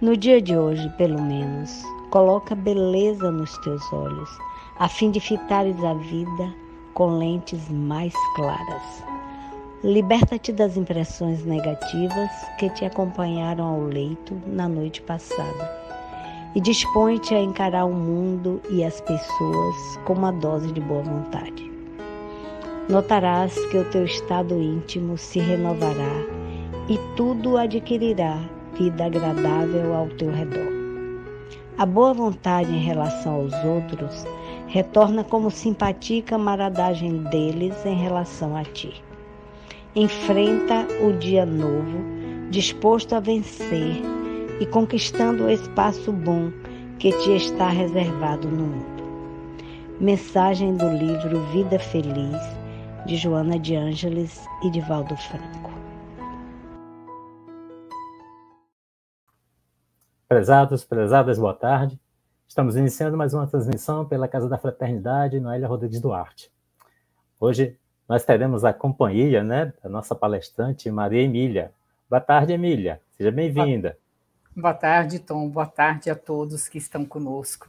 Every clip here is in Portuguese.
No dia de hoje, pelo menos, coloca beleza nos teus olhos, a fim de fitares a vida com lentes mais claras. Liberta-te das impressões negativas que te acompanharam ao leito na noite passada e dispõe-te a encarar o mundo e as pessoas com uma dose de boa vontade. Notarás que o teu estado íntimo se renovará e tudo adquirirá vida agradável ao teu redor. A boa vontade em relação aos outros retorna como simpatia e camaradagem deles em relação a ti. Enfrenta o dia novo, disposto a vencer e conquistando o espaço bom que te está reservado no mundo. Mensagem do livro Vida Feliz, de Joana de Ângeles e de Valdo Franco. Prezados, prezadas, boa tarde. Estamos iniciando mais uma transmissão pela Casa da Fraternidade, Noélia Rodrigues Duarte. Hoje nós teremos a companhia, da nossa palestrante Maria Emília. Boa tarde, Emília. Seja bem-vinda. Boa tarde, Tom. Boa tarde a todos que estão conosco.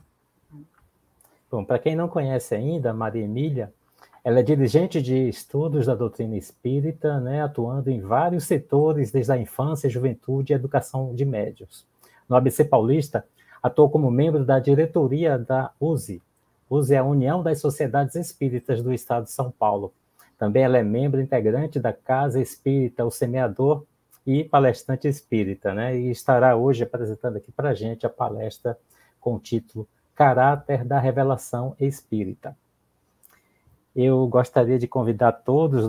Bom, para quem não conhece ainda, Maria Emília, ela é dirigente de estudos da doutrina espírita, atuando em vários setores, desde a infância, juventude e educação de médiuns. No ABC Paulista, atuou como membro da diretoria da USE. USE é a União das Sociedades Espíritas do Estado de São Paulo. Também ela é membro integrante da Casa Espírita O Semeador e palestrante espírita, e estará hoje apresentando aqui para a gente a palestra com o título Caráter da Revelação Espírita. Eu gostaria de convidar todos,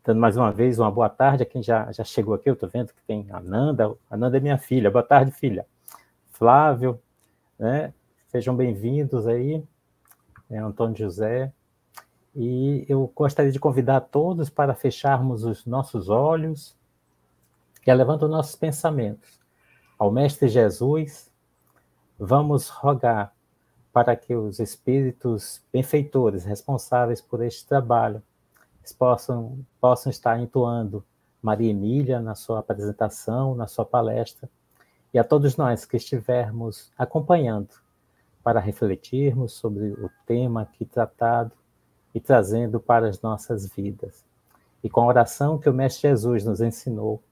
dando mais uma vez uma boa tarde a quem já chegou aqui. Eu estou vendo que tem a Nanda. A Nanda é minha filha. Boa tarde, filha. Flávio, sejam bem-vindos aí. Antônio José. E eu gostaria de convidar todos para fecharmos os nossos olhos e elevando nossos pensamentos ao Mestre Jesus. Vamos rogar para que os espíritos benfeitores responsáveis por este trabalho possam estar entoando Maria Emília na sua apresentação, na sua palestra, e a todos nós que estivermos acompanhando para refletirmos sobre o tema aqui tratado e trazendo para as nossas vidas. E com a oração que o Mestre Jesus nos ensinou,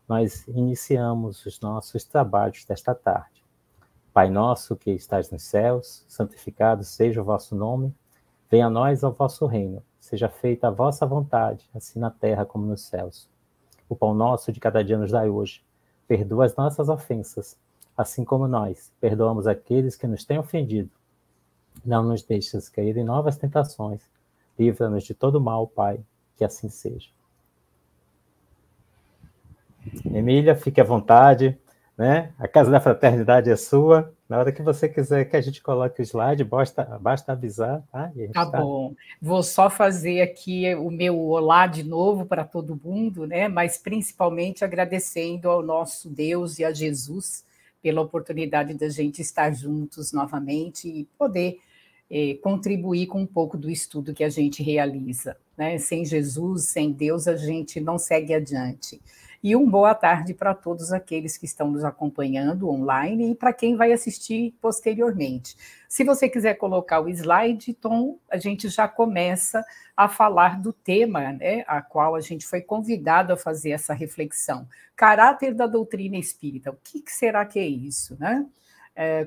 nós iniciamos os nossos trabalhos desta tarde. Pai nosso que estás nos céus, santificado seja o vosso nome, venha a nós o vosso reino, seja feita a vossa vontade, assim na terra como nos céus. O pão nosso de cada dia nos dai hoje, perdoa as nossas ofensas, assim como nós perdoamos aqueles que nos têm ofendido. Não nos deixes cair em novas tentações, livra-nos de todo mal, Pai, que assim seja. Emília, fique à vontade. A Casa da Fraternidade é sua. Na hora que você quiser que a gente coloque o slide, basta avisar. Tá, bom. Vou só fazer aqui o meu olá de novo para todo mundo, mas principalmente agradecendo ao nosso Deus e a Jesus pela oportunidade da gente estar juntos novamente e poder contribuir com um pouco do estudo que a gente realiza. Sem Jesus, sem Deus, a gente não segue adiante. E uma boa tarde para todos aqueles que estão nos acompanhando online e para quem vai assistir posteriormente. Se você quiser colocar o slide, Tom, a gente já começa a falar do tema, a qual a gente foi convidado a fazer essa reflexão. Caráter da doutrina espírita. O que será que é isso,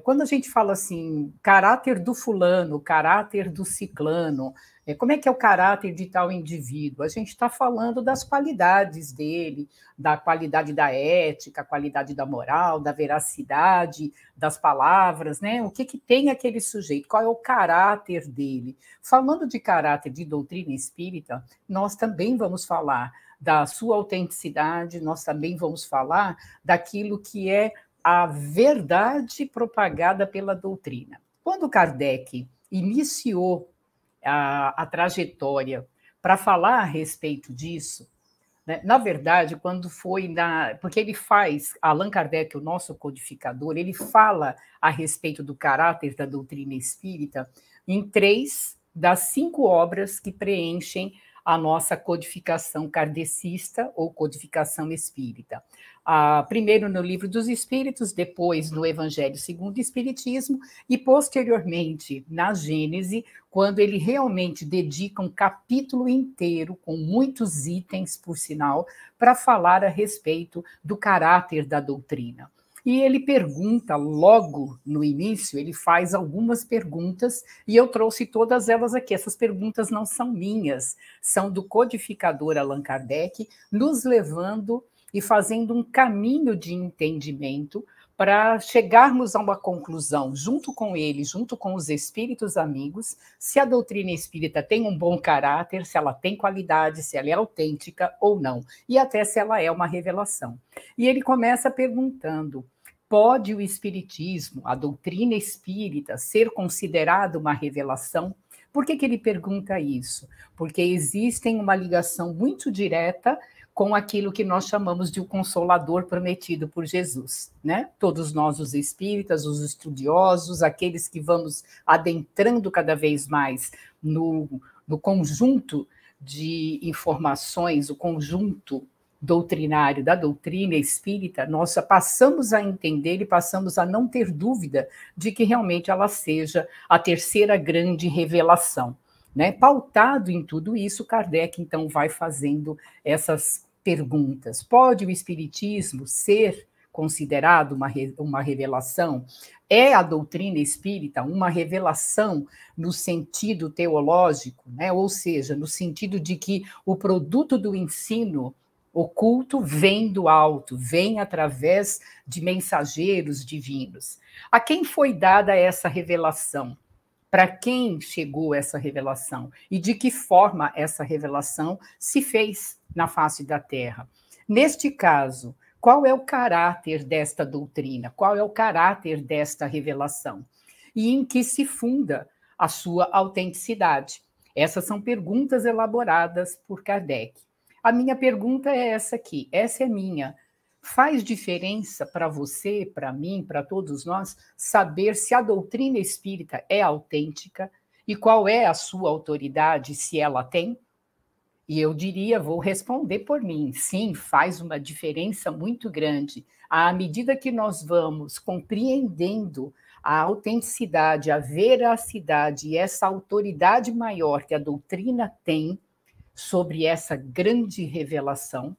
Quando a gente fala assim, caráter do fulano, caráter do ciclano, como é que é o caráter de tal indivíduo? A gente está falando das qualidades dele, da qualidade da ética, a qualidade da moral, da veracidade, das palavras, O que tem aquele sujeito? Qual é o caráter dele? Falando de caráter de doutrina espírita, nós também vamos falar da sua autenticidade, nós também vamos falar daquilo que é a verdade propagada pela doutrina. Quando Kardec iniciou a trajetória para falar a respeito disso, na verdade, quando foi porque ele faz, Allan Kardec, o nosso codificador, ele fala a respeito do caráter da doutrina espírita em 3 das 5 obras que preenchem a nossa codificação kardecista ou codificação espírita. Primeiro no Livro dos Espíritos, depois no Evangelho segundo o Espiritismo e, posteriormente, na Gênese, quando ele realmente dedica um capítulo inteiro, com muitos itens, por sinal, para falar a respeito do caráter da doutrina. E ele pergunta logo no início, ele faz algumas perguntas, e eu trouxe todas elas aqui. Essas perguntas não são minhas, são do codificador Allan Kardec, nos levando e fazendo um caminho de entendimento para chegarmos a uma conclusão, junto com ele, junto com os espíritos amigos, se a doutrina espírita tem um bom caráter, se ela tem qualidade, se ela é autêntica ou não, e até se ela é uma revelação. E ele começa perguntando: pode o espiritismo, a doutrina espírita, ser considerado uma revelação? Por que ele pergunta isso? Porque existe uma ligação muito direta com aquilo que nós chamamos de o Consolador prometido por Jesus, né? Todos nós, os espíritas, os estudiosos, aqueles que vamos adentrando cada vez mais no conjunto de informações, o conjunto doutrinário da doutrina espírita, nós passamos a entender e passamos a não ter dúvida de que realmente ela seja a terceira grande revelação, né? Pautado em tudo isso, Kardec então vai fazendo essas perguntas. Pode o espiritismo ser considerado uma revelação? É a doutrina espírita uma revelação no sentido teológico, né? Ou seja, no sentido de que o produto do ensino oculto vem do alto, vem através de mensageiros divinos. A quem foi dada essa revelação? Para quem chegou essa revelação? E de que forma essa revelação se fez na face da Terra? Neste caso, qual é o caráter desta doutrina? Qual é o caráter desta revelação? E em que se funda a sua autenticidade? Essas são perguntas elaboradas por Kardec. A minha pergunta é essa aqui, essa é minha. Faz diferença para você, para mim, para todos nós, saber se a doutrina espírita é autêntica e qual é a sua autoridade, se ela tem? E eu diria, vou responder por mim, sim, faz uma diferença muito grande. À medida que nós vamos compreendendo a autenticidade, a veracidade e essa autoridade maior que a doutrina tem sobre essa grande revelação,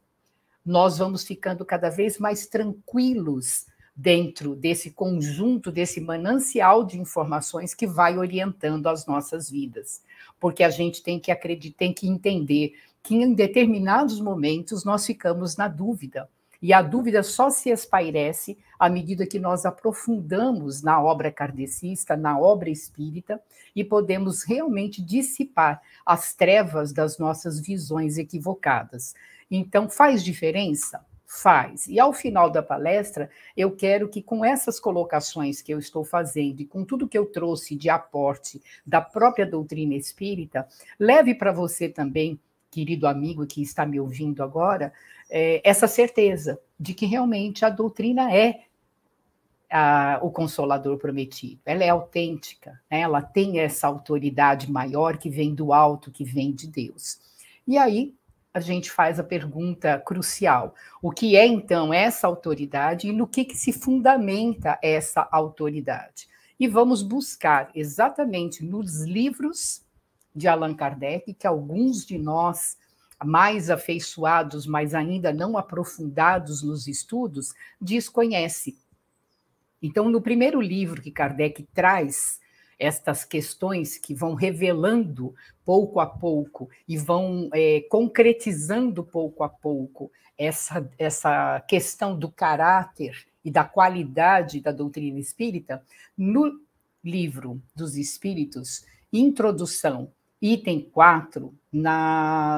nós vamos ficando cada vez mais tranquilos dentro desse conjunto, desse manancial de informações que vai orientando as nossas vidas. Porque a gente tem que acreditar, tem que entender que em determinados momentos nós ficamos na dúvida. E a dúvida só se espairece à medida que nós aprofundamos na obra kardecista, na obra espírita, e podemos realmente dissipar as trevas das nossas visões equivocadas. Então, faz diferença? Faz. E ao final da palestra, eu quero que com essas colocações que eu estou fazendo e com tudo que eu trouxe de aporte da própria doutrina espírita, leve para você também, querido amigo que está me ouvindo agora, essa certeza de que realmente a doutrina é o Consolador prometido. Ela é autêntica, né? Ela tem essa autoridade maior que vem do alto, que vem de Deus. E aí, a gente faz a pergunta crucial: o que é então essa autoridade e no que se fundamenta essa autoridade? E vamos buscar exatamente nos livros de Allan Kardec, que alguns de nós mais afeiçoados, mas ainda não aprofundados nos estudos, desconhecem. Então, no primeiro livro que Kardec traz estas questões que vão revelando pouco a pouco e vão concretizando pouco a pouco essa questão do caráter e da qualidade da doutrina espírita, no livro dos Espíritos, Introdução, item 4,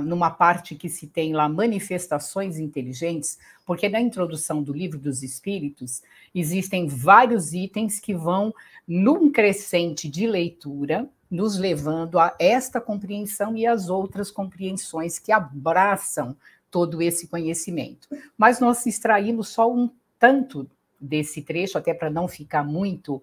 numa parte que se tem lá manifestações inteligentes, porque na introdução do livro dos Espíritos existem vários itens que vão num crescente de leitura, nos levando a esta compreensão e as outras compreensões que abraçam todo esse conhecimento. Mas nós extraímos só um tanto desse trecho, até para não ficar muito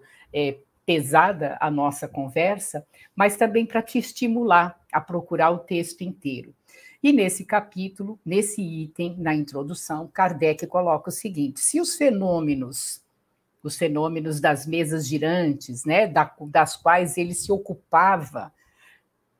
pesada a nossa conversa, mas também para te estimular a procurar o texto inteiro. E nesse capítulo, nesse item, na introdução, Kardec coloca o seguinte: se os fenômenos das mesas girantes, né, das quais ele se ocupava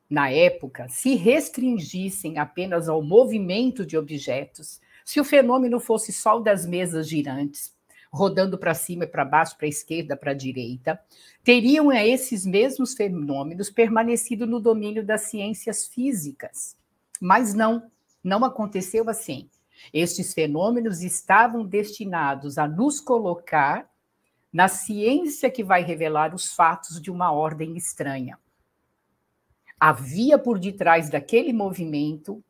na época, se restringissem apenas ao movimento de objetos, se o fenômeno fosse só o das mesas girantes, rodando para cima e para baixo, para a esquerda, para a direita, teriam esses mesmos fenômenos permanecido no domínio das ciências físicas. Mas não aconteceu assim. Estes fenômenos estavam destinados a nos colocar na ciência que vai revelar os fatos de uma ordem estranha. Havia por detrás daquele movimento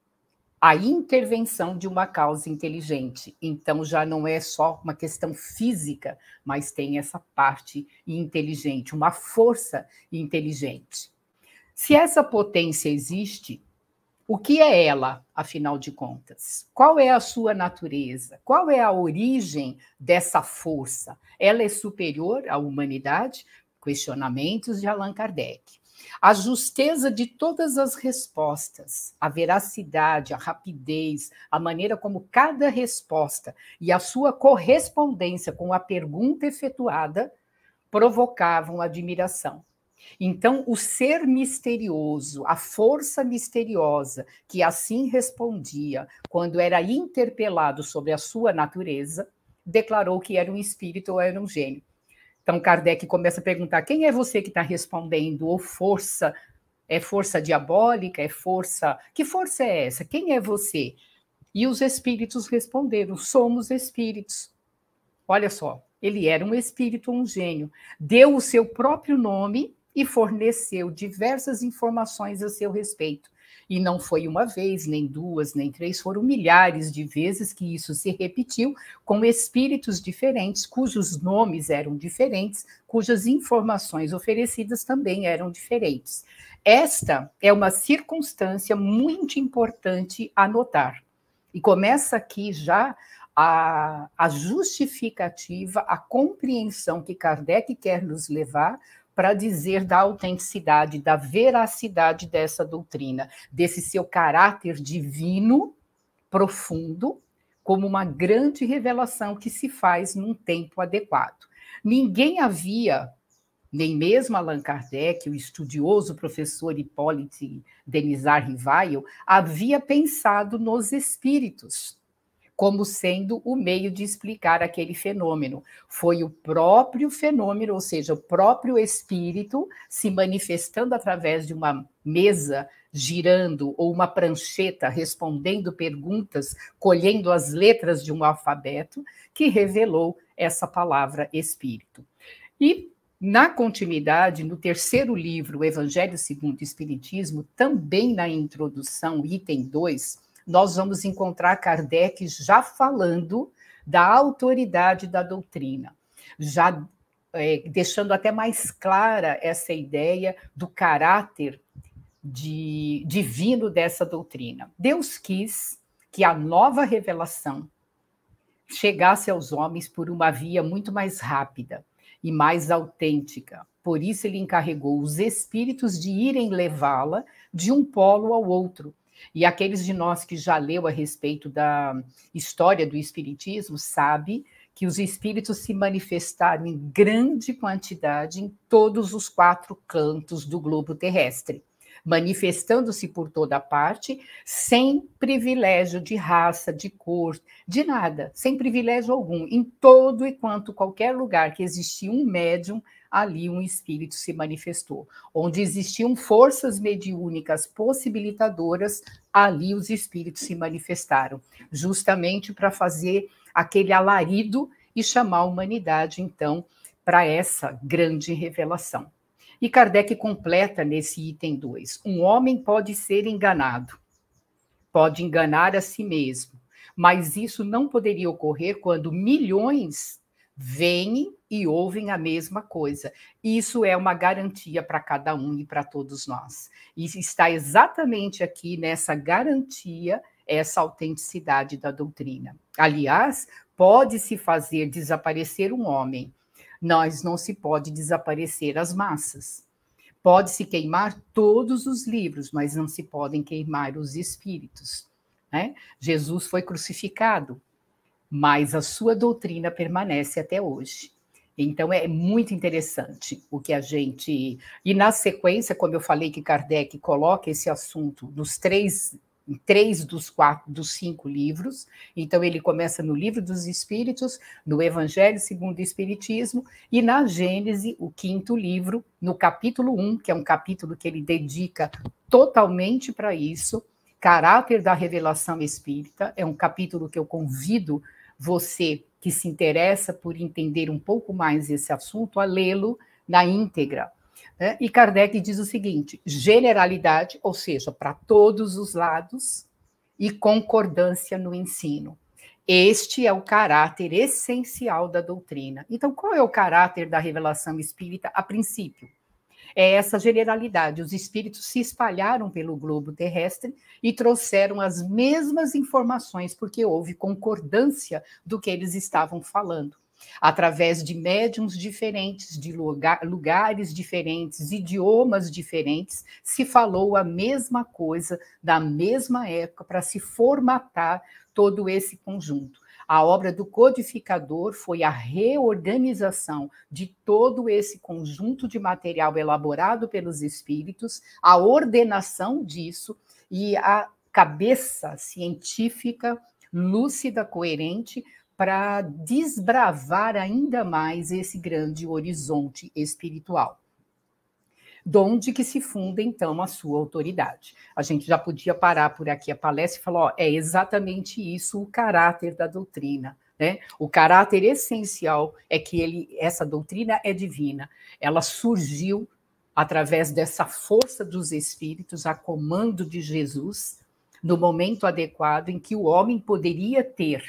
a intervenção de uma causa inteligente. Então, já não é só uma questão física, mas tem essa parte inteligente, uma força inteligente. Se essa potência existe, o que é ela, afinal de contas? Qual é a sua natureza? Qual é a origem dessa força? Ela é superior à humanidade? Questionamentos de Allan Kardec. A justeza de todas as respostas, a veracidade, a rapidez, a maneira como cada resposta e a sua correspondência com a pergunta efetuada provocavam admiração. Então, o ser misterioso, a força misteriosa que assim respondia quando era interpelado sobre a sua natureza, declarou que era um espírito ou era um gênio. Então, Kardec começa a perguntar: quem é você que está respondendo? Ou força? É força diabólica? É força? Que força é essa? Quem é você? E os espíritos responderam: somos espíritos. Olha só, ele era um espírito, um gênio. Deu o seu próprio nome e forneceu diversas informações a seu respeito. E não foi uma vez, nem duas, nem três, foram milhares de vezes que isso se repetiu com espíritos diferentes, cujos nomes eram diferentes, cujas informações oferecidas também eram diferentes. Esta é uma circunstância muito importante a notar. E começa aqui já a justificativa, a compreensão que Kardec quer nos levar para dizer da autenticidade, da veracidade dessa doutrina, desse seu caráter divino, profundo, como uma grande revelação que se faz num tempo adequado. Ninguém havia, nem mesmo Allan Kardec, o estudioso professor Hippolyte Denisard Rivail, havia pensado nos espíritos como sendo o meio de explicar aquele fenômeno. Foi o próprio fenômeno, ou seja, o próprio espírito se manifestando através de uma mesa girando ou uma prancheta respondendo perguntas, colhendo as letras de um alfabeto, que revelou essa palavra espírito. E, na continuidade, no terceiro livro, o Evangelho segundo o Espiritismo, também na introdução, item 2, nós vamos encontrar Kardec já falando da autoridade da doutrina, já deixando até mais clara essa ideia do caráter divino dessa doutrina. Deus quis que a nova revelação chegasse aos homens por uma via muito mais rápida e mais autêntica. Por isso ele encarregou os espíritos de irem levá-la de um polo ao outro. E aqueles de nós que já leu a respeito da história do espiritismo sabe que os espíritos se manifestaram em grande quantidade em todos os 4 cantos do globo terrestre, manifestando-se por toda parte, sem privilégio de raça, de cor, de nada, sem privilégio algum. Em todo e quanto qualquer lugar que existia um médium, ali um espírito se manifestou. Onde existiam forças mediúnicas possibilitadoras, ali os espíritos se manifestaram, justamente para fazer aquele alarido e chamar a humanidade, então, para essa grande revelação. E Kardec completa nesse item 2. Um homem pode ser enganado, pode enganar a si mesmo, mas isso não poderia ocorrer quando milhões veem e ouvem a mesma coisa. Isso é uma garantia para cada um e para todos nós. E está exatamente aqui nessa garantia, essa autenticidade da doutrina. Aliás, pode-se fazer desaparecer um homem não se pode desaparecer as massas. Pode-se queimar todos os livros, mas não se podem queimar os espíritos, né? Jesus foi crucificado, mas a sua doutrina permanece até hoje. Então, é muito interessante o que a gente... E, na sequência, como eu falei que Kardec coloca esse assunto dos em 3 dos 5 livros. Então, ele começa no Livro dos Espíritos, no Evangelho segundo o Espiritismo, e na Gênese, o 5º livro, no capítulo 1, que é um capítulo que ele dedica totalmente para isso, Caráter da Revelação Espírita. É um capítulo que eu convido você que se interessa por entender um pouco mais esse assunto a lê-lo na íntegra. E Kardec diz o seguinte: generalidade, ou seja, para todos os lados, e concordância no ensino. Este é o caráter essencial da doutrina. Então, qual é o caráter da revelação espírita a princípio? É essa generalidade. Os espíritos se espalharam pelo globo terrestre e trouxeram as mesmas informações, porque houve concordância do que eles estavam falando. Através de médiuns diferentes, de lugares diferentes, idiomas diferentes, se falou a mesma coisa, da mesma época, para se formatar todo esse conjunto. A obra do codificador foi a reorganização de todo esse conjunto de material elaborado pelos espíritos, a ordenação disso e a cabeça científica, lúcida, coerente, para desbravar ainda mais esse grande horizonte espiritual. Donde que se funda, então, a sua autoridade. A gente já podia parar por aqui a palestra e falar, é exatamente isso o caráter da doutrina, né? O caráter essencial é que essa doutrina é divina. Ela surgiu através dessa força dos espíritos, a comando de Jesus, no momento adequado em que o homem poderia ter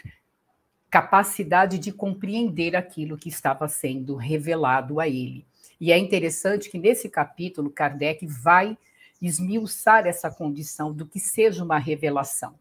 capacidade de compreender aquilo que estava sendo revelado a ele. E é interessante que nesse capítulo Kardec vai esmiuçar essa condição do que seja uma revelação,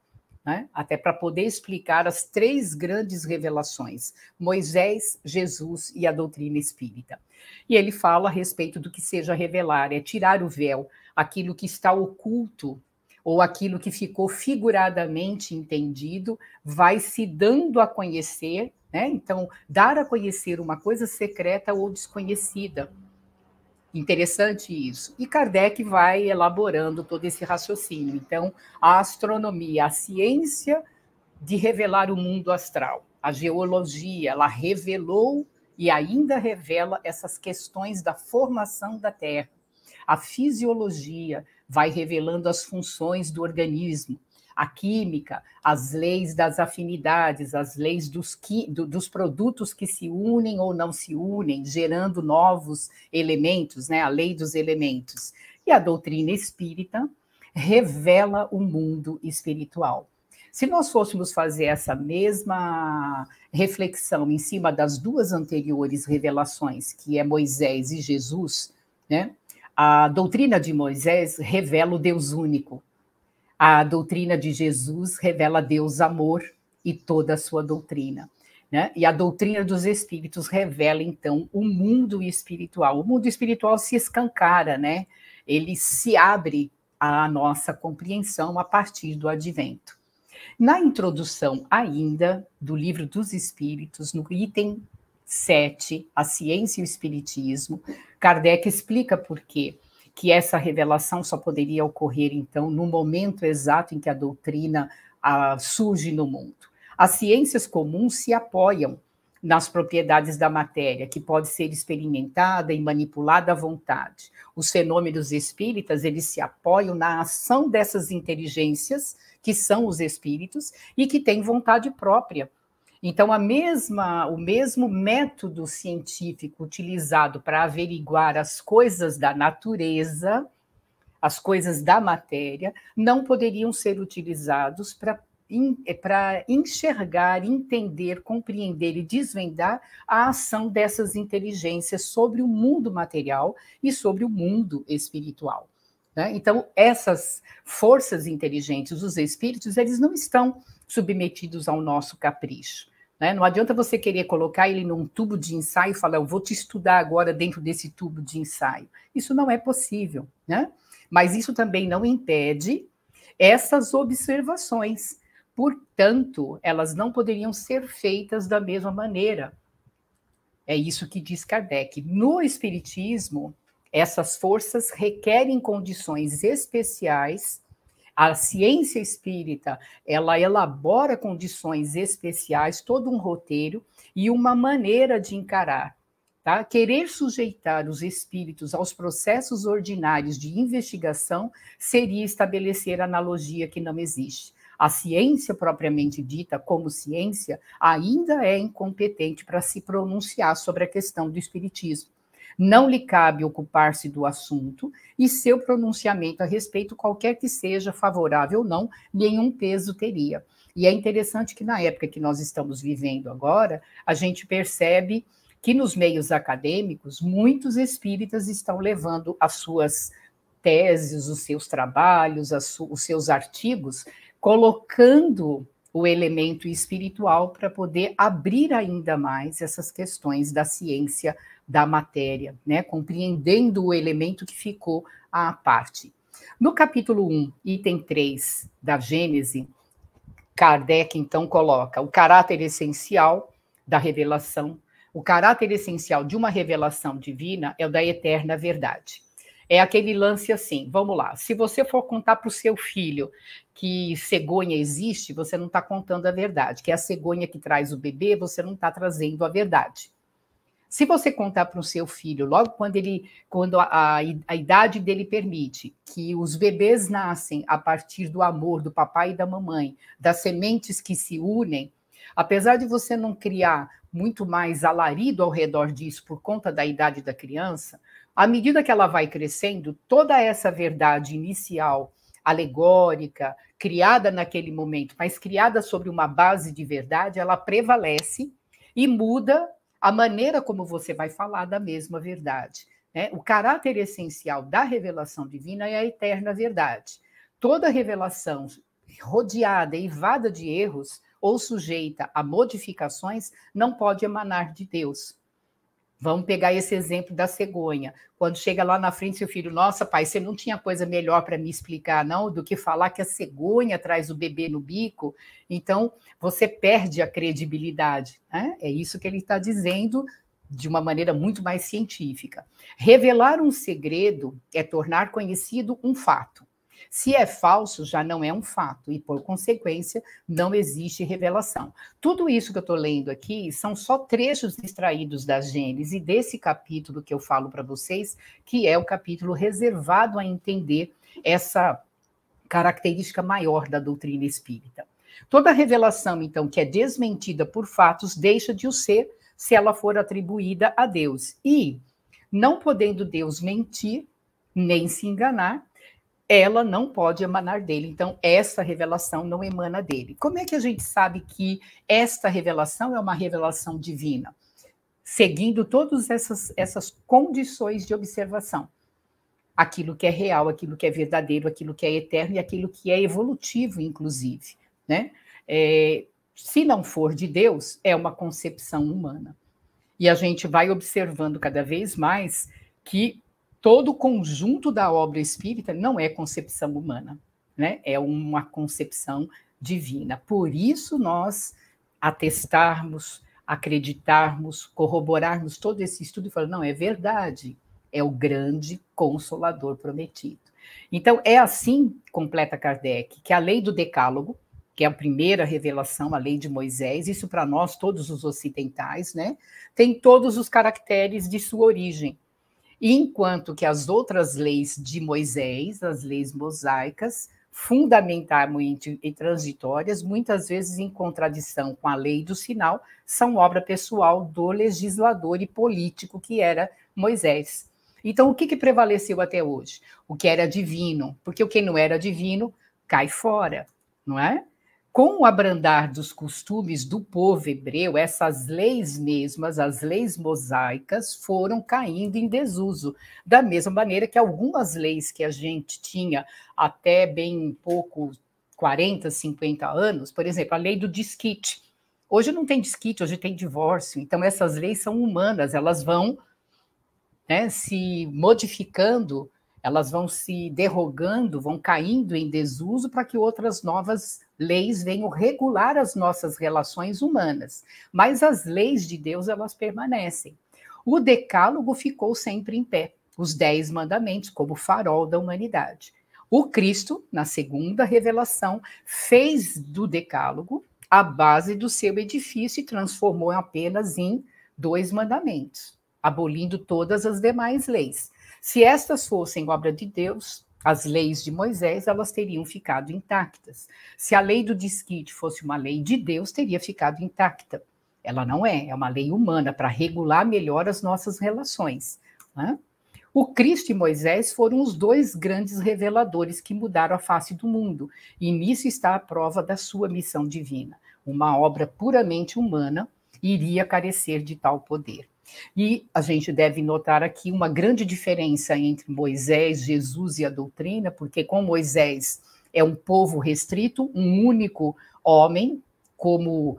né? Até para poder explicar as 3 grandes revelações, Moisés, Jesus e a doutrina espírita. E ele fala a respeito do que seja revelar, é tirar o véu, aquilo que está oculto, ou aquilo que ficou figuradamente entendido, vai se dando a conhecer, né? Então, dar a conhecer uma coisa secreta ou desconhecida. Interessante isso. E Kardec vai elaborando todo esse raciocínio. Então, a astronomia, a ciência de revelar o mundo astral, a geologia, ela revelou e ainda revela essas questões da formação da Terra. A fisiologia vai revelando as funções do organismo. A química, as leis das afinidades, as leis dos produtos que se unem ou não se unem, gerando novos elementos, né? A lei dos elementos. E a doutrina espírita revela o mundo espiritual. Se nós fôssemos fazer essa mesma reflexão em cima das 2 anteriores revelações, que é Moisés e Jesus, né? A doutrina de Moisés revela o Deus único. A doutrina de Jesus revela Deus amor e toda a sua doutrina, né? E a doutrina dos espíritos revela, então, o mundo espiritual. O mundo espiritual se escancara, né? Ele se abre à nossa compreensão a partir do advento. Na introdução ainda do Livro dos Espíritos, no item 7, a ciência e o espiritismo, Kardec explica por quê que essa revelação só poderia ocorrer, então, no momento exato em que a doutrina surge no mundo. As ciências comuns se apoiam nas propriedades da matéria, que pode ser experimentada e manipulada à vontade. Os fenômenos espíritas, eles se apoiam na ação dessas inteligências, que são os espíritos, e que têm vontade própria. Então, o mesmo método científico utilizado para averiguar as coisas da natureza, as coisas da matéria, não poderiam ser utilizados para enxergar, entender, compreender e desvendar a ação dessas inteligências sobre o mundo material e sobre o mundo espiritual, né? Então, essas forças inteligentes, os espíritos, eles não estão submetidos ao nosso capricho, né? Não adianta você querer colocar ele num tubo de ensaio e falar, eu vou te estudar agora dentro desse tubo de ensaio. Isso não é possível, né? Mas isso também não impede essas observações. Portanto, elas não poderiam ser feitas da mesma maneira. É isso que diz Kardec. No Espiritismo, essas forças requerem condições especiais. A ciência espírita, ela elabora condições especiais, todo um roteiro e uma maneira de encarar. Tá? Querer sujeitar os espíritos aos processos ordinários de investigação seria estabelecer analogia que não existe. A ciência propriamente dita, como ciência, ainda é incompetente para se pronunciar sobre a questão do espiritismo. Não lhe cabe ocupar-se do assunto e seu pronunciamento a respeito, qualquer que seja favorável ou não, nenhum peso teria. E é interessante que na época que nós estamos vivendo agora, a gente percebe que nos meios acadêmicos, muitos espíritas estão levando as suas teses, os seus trabalhos, os seus artigos, colocando o elemento espiritual para poder abrir ainda mais essas questões da ciência da matéria, né? Compreendendo o elemento que ficou à parte. No capítulo 1, item 3 da Gênese, Kardec, então, coloca o caráter essencial da revelação. O caráter essencial de uma revelação divina é o da eterna verdade. É aquele lance assim, vamos lá, se você for contar para o seu filho que cegonha existe, você não está contando a verdade, que é a cegonha que traz o bebê, você não está trazendo a verdade. Se você contar para o seu filho, logo quando a idade dele permite, que os bebês nascem a partir do amor do papai e da mamãe, das sementes que se unem, apesar de você não criar muito mais alarido ao redor disso por conta da idade da criança, à medida que ela vai crescendo, toda essa verdade inicial, alegórica, criada naquele momento, mas criada sobre uma base de verdade, ela prevalece e muda a maneira como você vai falar da mesma verdade. Né? O caráter essencial da revelação divina é a eterna verdade. Toda revelação rodeada, eivada de erros ou sujeita a modificações não pode emanar de Deus. Vamos pegar esse exemplo da cegonha. Quando chega lá na frente, seu filho, nossa, pai, você não tinha coisa melhor para me explicar, não, do que falar que a cegonha traz o bebê no bico? Então, você perde a credibilidade. Né? É isso que ele está dizendo de uma maneira muito mais científica. Revelar um segredo é tornar conhecido um fato. Se é falso, já não é um fato, e, por consequência, não existe revelação. Tudo isso que eu estou lendo aqui são só trechos extraídos da Gênese, desse capítulo que eu falo para vocês, que é o capítulo reservado a entender essa característica maior da doutrina espírita. Toda revelação, então, que é desmentida por fatos, deixa de o ser se ela for atribuída a Deus. E, não podendo Deus mentir, nem se enganar, ela não pode emanar dele. Então, essa revelação não emana dele. Como é que a gente sabe que esta revelação é uma revelação divina? Seguindo todas essas condições de observação. Aquilo que é real, aquilo que é verdadeiro, aquilo que é eterno e aquilo que é evolutivo, inclusive. Né? Se não for de Deus, é uma concepção humana. E a gente vai observando cada vez mais que todo o conjunto da obra espírita não é concepção humana, né? É uma concepção divina. Por isso, nós atestarmos, acreditarmos, corroborarmos todo esse estudo e falar, não, é verdade, é o grande Consolador prometido. Então, é assim, completa Kardec, que a lei do Decálogo, que é a primeira revelação, a lei de Moisés, isso para nós, todos os ocidentais, né? Tem todos os caracteres de sua origem. Enquanto que as outras leis de Moisés, as leis mosaicas, fundamentalmente e transitórias, muitas vezes em contradição com a lei do sinal, são obra pessoal do legislador e político que era Moisés. Então, o que prevaleceu até hoje? O que era divino, porque o que não era divino cai fora, não é? Com o abrandar dos costumes do povo hebreu, essas leis mesmas, as leis mosaicas, foram caindo em desuso. Da mesma maneira que algumas leis que a gente tinha até bem pouco, 40, 50 anos, por exemplo, a lei do desquite. Hoje não tem desquite, hoje tem divórcio. Então, essas leis são humanas, elas vão, né, se modificando, elas vão se derrogando, vão caindo em desuso para que outras novas leis venham regular as nossas relações humanas. Mas as leis de Deus, elas permanecem. O decálogo ficou sempre em pé, os 10 mandamentos como farol da humanidade. O Cristo, na segunda revelação, fez do decálogo a base do seu edifício e transformou apenas em 2 mandamentos, abolindo todas as demais leis. Se estas fossem obra de Deus, as leis de Moisés, elas teriam ficado intactas. Se a lei do desquite fosse uma lei de Deus, teria ficado intacta. Ela não é, é uma lei humana para regular melhor as nossas relações, né? O Cristo e Moisés foram os 2 grandes reveladores que mudaram a face do mundo, e nisso está a prova da sua missão divina. Uma obra puramente humana iria carecer de tal poder. E a gente deve notar aqui uma grande diferença entre Moisés, Jesus e a doutrina, porque com Moisés é um povo restrito, um único homem como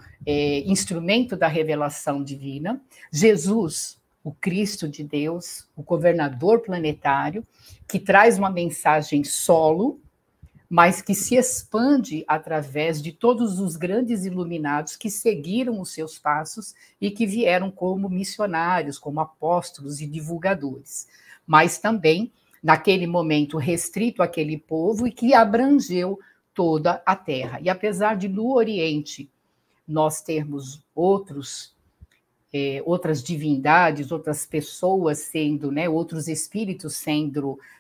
instrumento da revelação divina. Jesus, o Cristo de Deus, o governador planetário, que traz uma mensagem solo, mas que se expande através de todos os grandes iluminados que seguiram os seus passos e que vieram como missionários, como apóstolos e divulgadores. Mas também, naquele momento, restrito àquele povo e que abrangeu toda a Terra. E apesar de no Oriente nós termos outras divindades, outras pessoas sendo, né, outros espíritos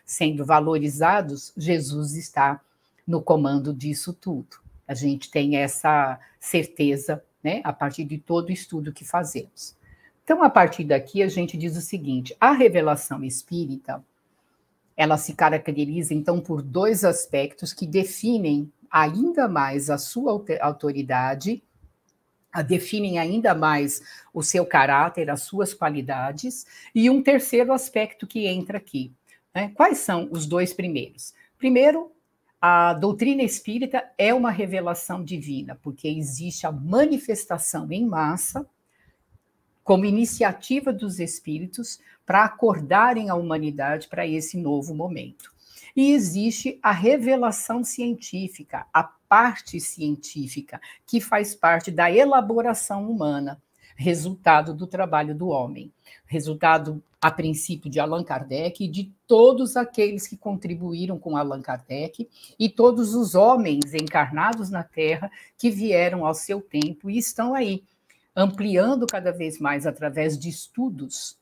sendo valorizados, Jesus está no comando disso tudo. A gente tem essa certeza, né, a partir de todo o estudo que fazemos. Então, a partir daqui, a gente diz o seguinte: a revelação espírita, ela se caracteriza, então, por 2 aspectos que definem ainda mais a sua autoridade, definem ainda mais o seu caráter, as suas qualidades, e um terceiro aspecto que entra aqui, né? Quais são os 2 primeiros? Primeiro, a doutrina espírita é uma revelação divina, porque existe a manifestação em massa, como iniciativa dos espíritos, para acordarem a humanidade para esse novo momento. E existe a revelação científica, a parte científica, que faz parte da elaboração humana, resultado do trabalho do homem, resultado, a princípio, de Allan Kardec e de todos aqueles que contribuíram com Allan Kardec e todos os homens encarnados na Terra que vieram ao seu tempo e estão aí, ampliando cada vez mais através de estudos,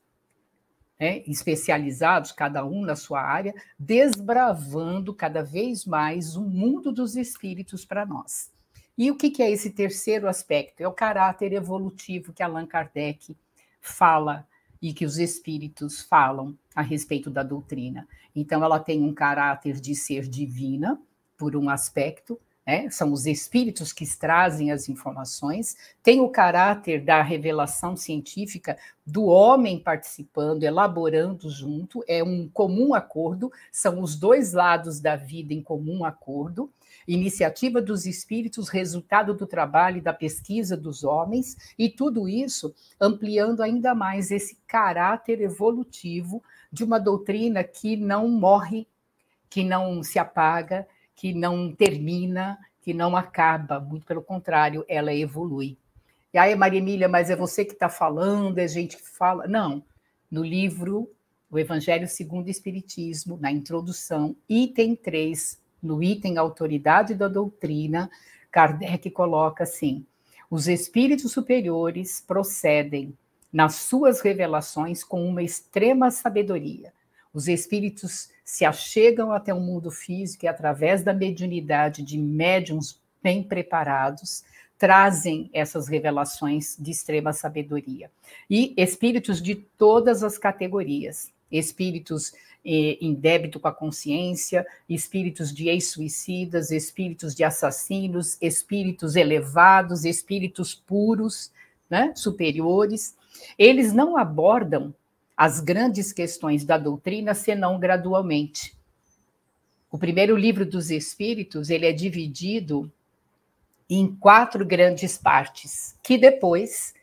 né, especializados, cada um na sua área, desbravando cada vez mais o mundo dos espíritos para nós. E o que é esse terceiro aspecto? É o caráter evolutivo que Allan Kardec fala e que os espíritos falam a respeito da doutrina. Então, ela tem um caráter de ser divina, por um aspecto, né? São os espíritos que trazem as informações, tem o caráter da revelação científica do homem participando, elaborando junto, é um comum acordo, são os 2 lados da vida em comum acordo, iniciativa dos espíritos, resultado do trabalho e da pesquisa dos homens, e tudo isso ampliando ainda mais esse caráter evolutivo de uma doutrina que não morre, que não se apaga, que não termina, que não acaba, muito pelo contrário, ela evolui. E aí, Maria Emília, mas é você que está falando, é gente que fala? Não, no livro O Evangelho segundo o Espiritismo, na introdução, item 3, no item Autoridade da Doutrina, Kardec coloca assim: os espíritos superiores procedem nas suas revelações com uma extrema sabedoria. Os espíritos se achegam até o mundo físico e, através da mediunidade de médiuns bem preparados, trazem essas revelações de extrema sabedoria. E espíritos de todas as categorias, espíritos em débito com a consciência, espíritos de ex-suicidas, espíritos de assassinos, espíritos elevados, espíritos puros, né, superiores, eles não abordam as grandes questões da doutrina, senão gradualmente. O primeiro livro dos Espíritos, ele é dividido em 4 grandes partes, que depois,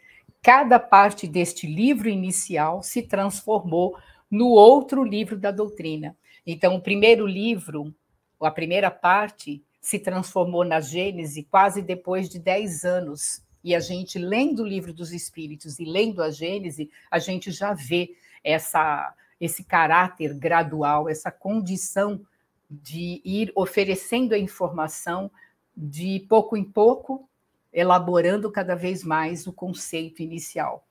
cada parte deste livro inicial se transformou no outro livro da doutrina. Então, o primeiro livro, a primeira parte, se transformou na Gênese quase depois de 10 anos. E a gente, lendo o Livro dos Espíritos e lendo a Gênese, a gente já vê esse caráter gradual, essa condição de ir oferecendo a informação de pouco em pouco, elaborando cada vez mais o conceito inicial.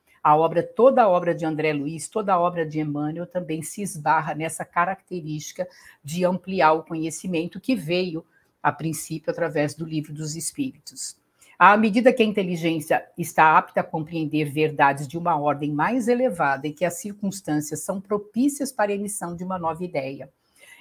Toda a obra de André Luiz, toda a obra de Emmanuel também se esbarra nessa característica de ampliar o conhecimento que veio, a princípio, através do Livro dos Espíritos. À medida que a inteligência está apta a compreender verdades de uma ordem mais elevada e que as circunstâncias são propícias para a emissão de uma nova ideia.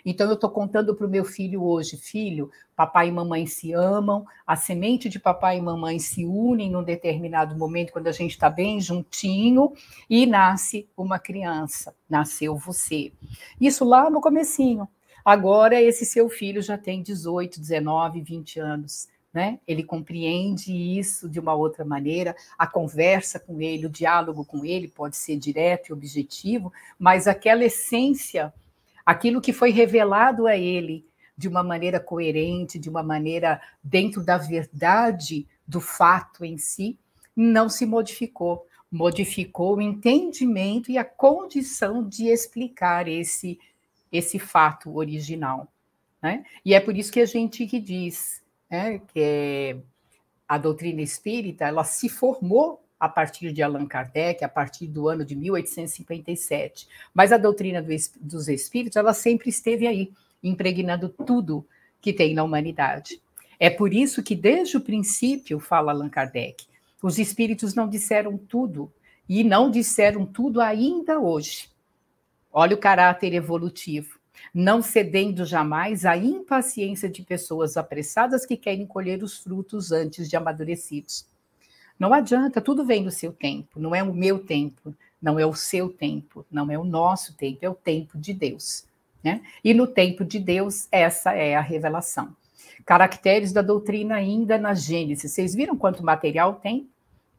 Então, eu estou contando para o meu filho hoje, filho, papai e mamãe se amam, a semente de papai e mamãe se unem num determinado momento, quando a gente está bem juntinho, e nasce uma criança, nasceu você. Isso lá no comecinho. Agora, esse seu filho já tem 18, 19, 20 anos. Né? Ele compreende isso de uma outra maneira, a conversa com ele, o diálogo com ele pode ser direto e objetivo, mas aquela essência, aquilo que foi revelado a ele de uma maneira coerente, de uma maneira dentro da verdade do fato em si, não se modificou. Modificou o entendimento e a condição de explicar esse fato original. Né? E é por isso que a gente que diz... que a doutrina espírita ela se formou a partir de Allan Kardec, a partir do ano de 1857. Mas a doutrina dos espíritos ela sempre esteve aí, impregnando tudo que tem na humanidade. É por isso que, desde o princípio, fala Allan Kardec, os espíritos não disseram tudo, e não disseram tudo ainda hoje. Olha o caráter evolutivo. Não cedendo jamais à impaciência de pessoas apressadas que querem colher os frutos antes de amadurecidos. Não adianta, tudo vem no seu tempo, não é o meu tempo, não é o seu tempo, não é o nosso tempo, é o tempo de Deus. Né? E no tempo de Deus, essa é a revelação. Caracteres da doutrina ainda na Gênesis. Vocês viram quanto material tem?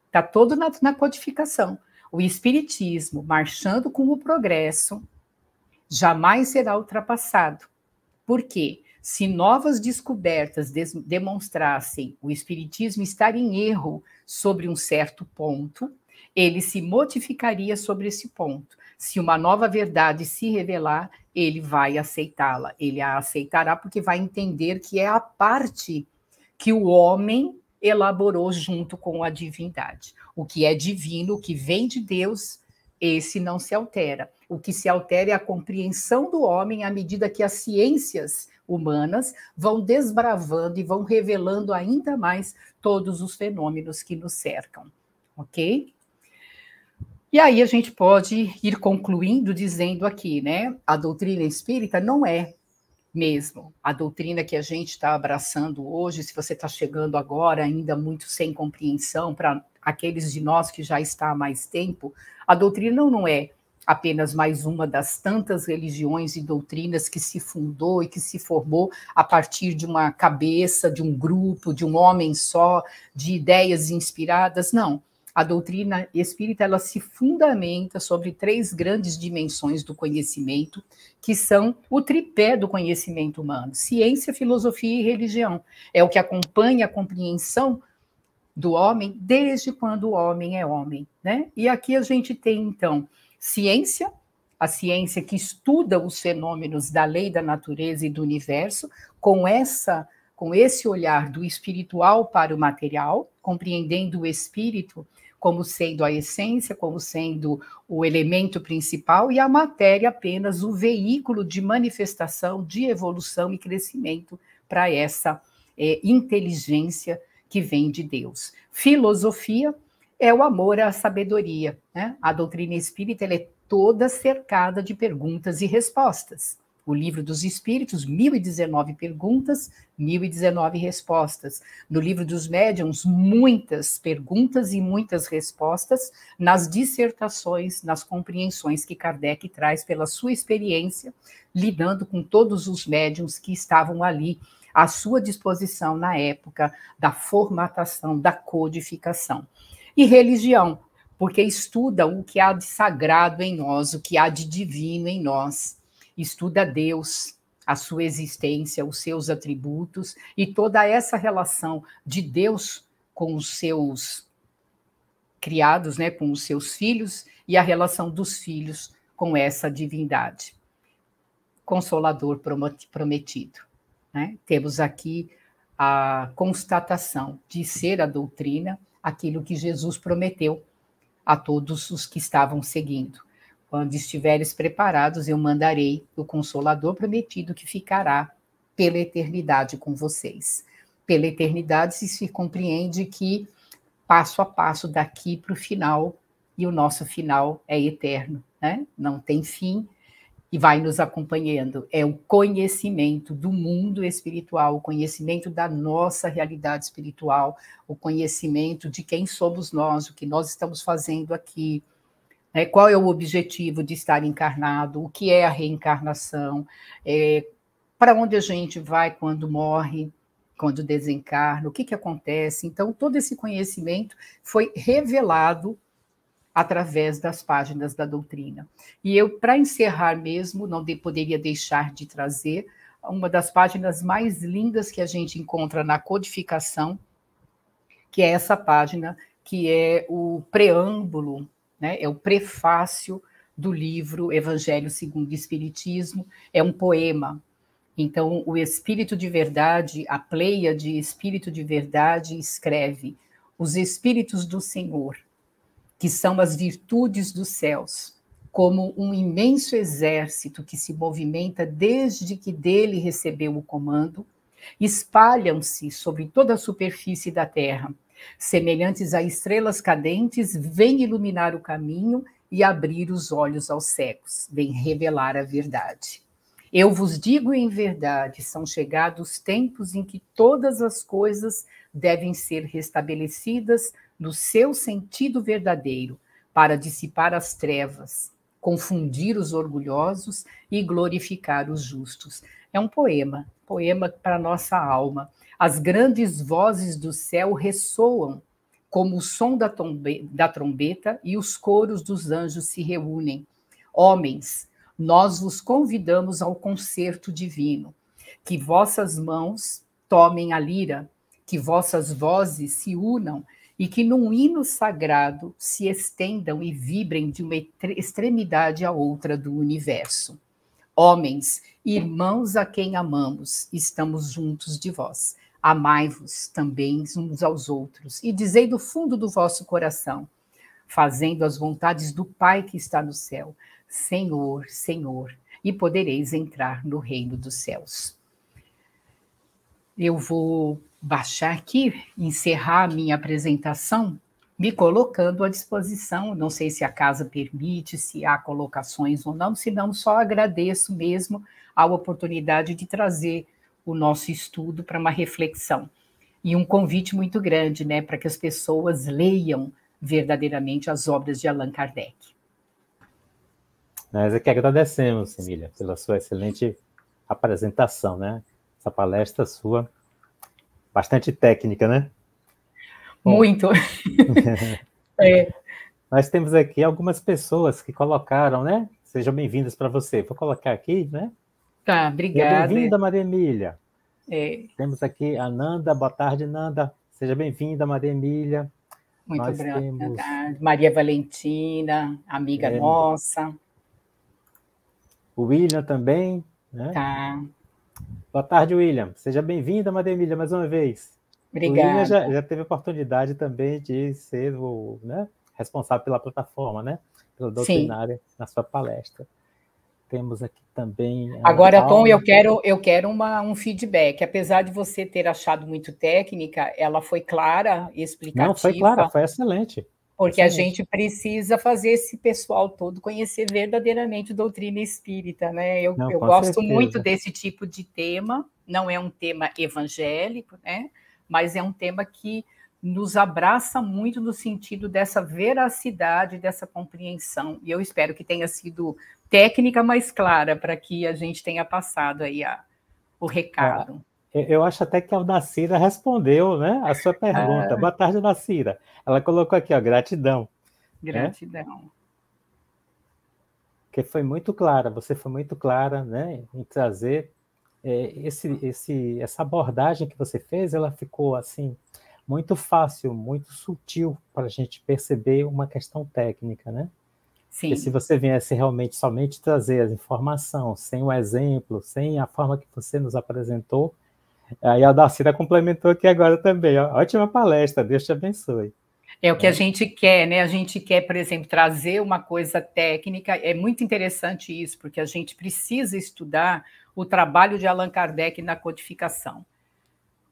Está todo na codificação. O Espiritismo, marchando com o progresso, jamais será ultrapassado. Por quê? Se novas descobertas demonstrassem o Espiritismo estar em erro sobre um certo ponto, ele se modificaria sobre esse ponto. Se uma nova verdade se revelar, ele vai aceitá-la. Ele a aceitará porque vai entender que é a parte que o homem elaborou junto com a divindade. O que é divino, o que vem de Deus, esse não se altera. O que se altera é a compreensão do homem à medida que as ciências humanas vão desbravando e vão revelando ainda mais todos os fenômenos que nos cercam, ok? E aí a gente pode ir concluindo dizendo aqui, né? A doutrina espírita não é mesmo a doutrina que a gente está abraçando hoje, se você está chegando agora ainda muito sem compreensão, para aqueles de nós que já está há mais tempo, a doutrina não é apenas mais uma das tantas religiões e doutrinas que se fundou e que se formou a partir de uma cabeça, de um grupo, de um homem só, de ideias inspiradas, não. A doutrina espírita ela se fundamenta sobre 3 grandes dimensões do conhecimento, que são o tripé do conhecimento humano: ciência, filosofia e religião. É o que acompanha a compreensão do homem desde quando o homem é homem, né? E aqui a gente tem, então, ciência, a ciência que estuda os fenômenos da lei da natureza e do universo, com esse olhar do espiritual para o material, compreendendo o espírito como sendo a essência, como sendo o elemento principal, e a matéria apenas o veículo de manifestação, de evolução e crescimento para essa inteligência que vem de Deus. Filosofia é o amor à sabedoria, né? A doutrina espírita ela é toda cercada de perguntas e respostas. O Livro dos Espíritos, 1019 perguntas, 1019 respostas. No Livro dos Médiuns, muitas perguntas e muitas respostas nas dissertações, nas compreensões que Kardec traz pela sua experiência, lidando com todos os médiuns que estavam ali à sua disposição na época da formatação, da codificação. E religião, porque estuda o que há de sagrado em nós, o que há de divino em nós. Estuda Deus, a sua existência, os seus atributos e toda essa relação de Deus com os seus criados, né, com os seus filhos, e a relação dos filhos com essa divindade. Consolador prometido. Né? Temos aqui a constatação de ser a doutrina aquilo que Jesus prometeu a todos os que estavam seguindo. Quando estiveres preparados, eu mandarei o Consolador prometido que ficará pela eternidade com vocês. Pela eternidade se compreende que passo a passo daqui para o final, e o nosso final é eterno, né? Não tem fim e vai nos acompanhando. É o conhecimento do mundo espiritual, o conhecimento da nossa realidade espiritual, o conhecimento de quem somos nós, o que nós estamos fazendo aqui, né? Qual é o objetivo de estar encarnado, o que é a reencarnação, para onde a gente vai quando morre, quando desencarna, o que acontece. Então, todo esse conhecimento foi revelado através das páginas da doutrina. E eu, para encerrar mesmo, não poderia deixar de trazer uma das páginas mais lindas que a gente encontra na codificação, que é essa página, que é o preâmbulo, né? É o prefácio do livro Evangelho segundo o Espiritismo, é um poema. Então, o Espírito de Verdade, a Pleiade Espírito de Verdade, escreve: os Espíritos do Senhor, que são as virtudes dos céus, como um imenso exército que se movimenta desde que dele recebeu o comando, espalham-se sobre toda a superfície da terra, semelhantes a estrelas cadentes, vêm iluminar o caminho e abrir os olhos aos cegos, vêm revelar a verdade. Eu vos digo em verdade, são chegados tempos em que todas as coisas devem ser restabelecidas no seu sentido verdadeiro, para dissipar as trevas, confundir os orgulhosos e glorificar os justos. É um poema para a nossa alma. As grandes vozes do céu ressoam como o som da trombeta e os coros dos anjos se reúnem. Homens, nós vos convidamos ao concerto divino, que vossas mãos tomem a lira, que vossas vozes se unam e que num hino sagrado se estendam e vibrem de uma extremidade à outra do universo. Homens, irmãos a quem amamos, estamos juntos de vós. Amai-vos também uns aos outros e dizei do fundo do vosso coração, fazendo as vontades do Pai que está no céu: Senhor, Senhor, e podereis entrar no reino dos céus. Eu vou baixar aqui, encerrar a minha apresentação, me colocando à disposição. Não sei se a casa permite, se há colocações ou não, senão só agradeço mesmo a oportunidade de trazer o nosso estudo para uma reflexão. E um convite muito grande, né, para que as pessoas leiam verdadeiramente as obras de Allan Kardec. Nós é que agradecemos, Emília, pela sua excelente apresentação, né? Essa palestra sua, bastante técnica, né? Bom, muito. Nós temos aqui algumas pessoas que colocaram, né? Sejam bem-vindas para você. Vou colocar aqui, né? Tá, obrigada. Bem-vinda, Maria Emília. Temos aqui a Nanda. Boa tarde, Nanda. Seja bem-vinda, Maria Emília. Muito obrigada. Maria Valentina, amiga nossa. O William também, né? Tá. Boa tarde, William. Seja bem-vinda, Maria Emília, mais uma vez. Obrigada. O William já teve a oportunidade também de ser o, né, responsável pela plataforma, né? Pela doutrinária, na sua palestra. Temos aqui também... Agora, Tom, eu quero um feedback. Apesar de você ter achado muito técnica, ela foi clara, explicativa. Não, foi clara, foi excelente. Porque a gente precisa fazer esse pessoal todo conhecer verdadeiramente doutrina espírita, né? Eu gosto muito desse tipo de tema. Não é um tema evangélico, né? Mas é um tema que nos abraça muito no sentido dessa veracidade, dessa compreensão. E eu espero que tenha sido técnica mais clara para que a gente tenha passado aí o recado. Eu acho até que a Aldacira respondeu, né, a sua pergunta. Boa tarde, Aldacira. Ela colocou aqui, ó, gratidão. Gratidão. Que foi muito clara, você foi muito clara, né, em trazer essa abordagem que você fez, ela ficou assim muito fácil, muito sutil para a gente perceber uma questão técnica, né? Sim. Porque se você viesse realmente somente trazer as informações, sem o exemplo, sem a forma que você nos apresentou, aí a Dacira complementou aqui agora também, ó, ótima palestra, Deus te abençoe. É o que a gente quer, né? A gente quer, por exemplo, trazer uma coisa técnica. É muito interessante isso, porque a gente precisa estudar o trabalho de Allan Kardec na codificação.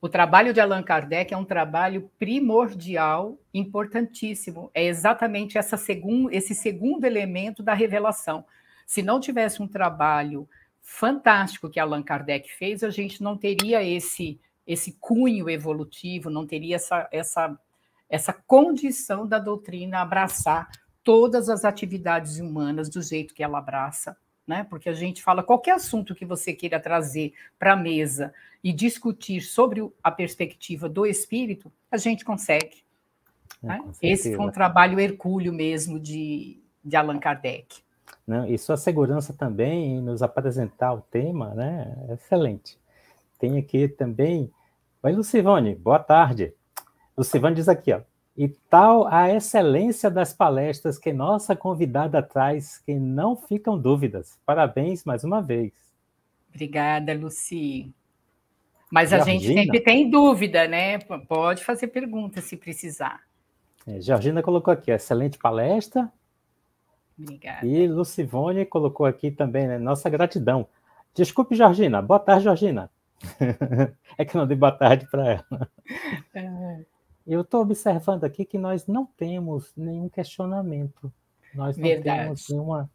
O trabalho de Allan Kardec é um trabalho primordial, importantíssimo. É exatamente esse segundo elemento da revelação. Se não tivesse um trabalho fantástico que Allan Kardec fez, a gente não teria esse cunho evolutivo, não teria essa condição da doutrina abraçar todas as atividades humanas do jeito que ela abraça, né? Porque a gente fala, qualquer assunto que você queira trazer para a mesa e discutir sobre a perspectiva do espírito, a gente consegue. Né? Esse foi um trabalho hercúleo mesmo de Allan Kardec. Não, e sua segurança também em nos apresentar o tema, né? Excelente. Tem aqui também... Oi, Lucivone, boa tarde. Lucivane diz aqui, ó, e tal a excelência das palestras que nossa convidada traz, que não ficam dúvidas. Parabéns mais uma vez. Obrigada, Luci. Mas Georgina, a gente sempre tem dúvida, né? Pode fazer pergunta se precisar. Georgina colocou aqui, excelente palestra. Obrigada. E Lucivone colocou aqui também, né, nossa gratidão. Desculpe, Georgina. Boa tarde, Georgina. É que eu não dei boa tarde para ela. Eu estou observando aqui que nós não temos nenhum questionamento. Nós não temos nenhuma...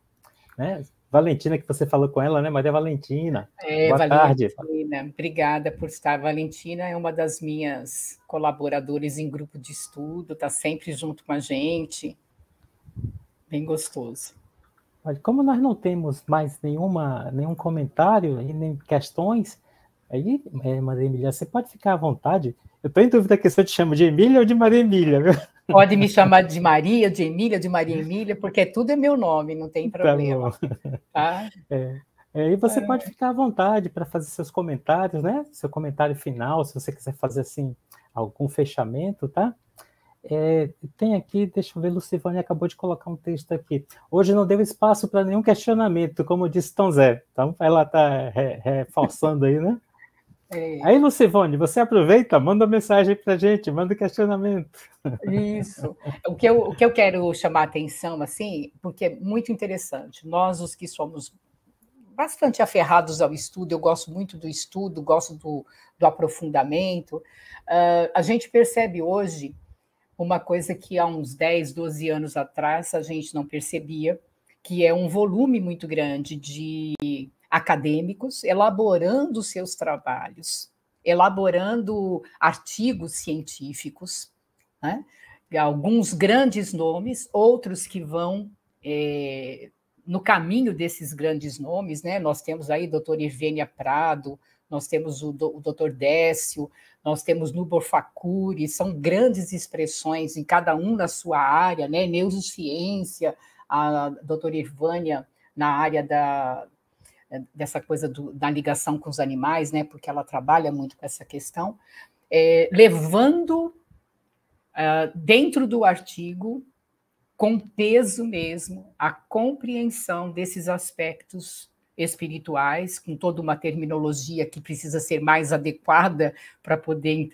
Né? Valentina, que você falou com ela, né? Maria Valentina. Boa tarde. Obrigada por estar. Valentina é uma das minhas colaboradoras em grupo de estudo, está sempre junto com a gente. Bem gostoso. Olha, como nós não temos mais nenhum comentário e nem questões, aí, Maria Emília, você pode ficar à vontade. Eu estou em dúvida aqui se eu te chamo de Emília ou de Maria Emília, viu? Pode me chamar de Maria, de Emília, de Maria Emília, porque tudo é meu nome, não tem problema. Tá? E você pode ficar à vontade para fazer seus comentários, né? Seu comentário final, se você quiser fazer assim algum fechamento, tá? Tem aqui, deixa eu ver, Lucivane acabou de colocar um texto aqui. Hoje não deu espaço para nenhum questionamento, como disse Tom Zé. Então, ela está reforçando aí, né? Aí, Lucivane, você aproveita, manda mensagem para a gente, manda questionamento. Isso. O que eu quero chamar a atenção, assim, porque é muito interessante. Nós, os que somos bastante aferrados ao estudo, eu gosto muito do estudo, gosto do aprofundamento, a gente percebe hoje uma coisa que há uns 10, 12 anos atrás a gente não percebia, que é um volume muito grande de acadêmicos elaborando seus trabalhos, elaborando artigos científicos, né? Alguns grandes nomes, outros que vão no caminho desses grandes nomes, né? Nós temos aí o doutor Irvênia Prado, nós temos o doutor Décio, nós temos Nubor Facuri, são grandes expressões, em cada um na sua área, né? Neurociência, a doutora Irvânia na área dessa coisa da ligação com os animais, né? Porque ela trabalha muito com essa questão, levando dentro do artigo, com peso mesmo, a compreensão desses aspectos espirituais, com toda uma terminologia que precisa ser mais adequada para poder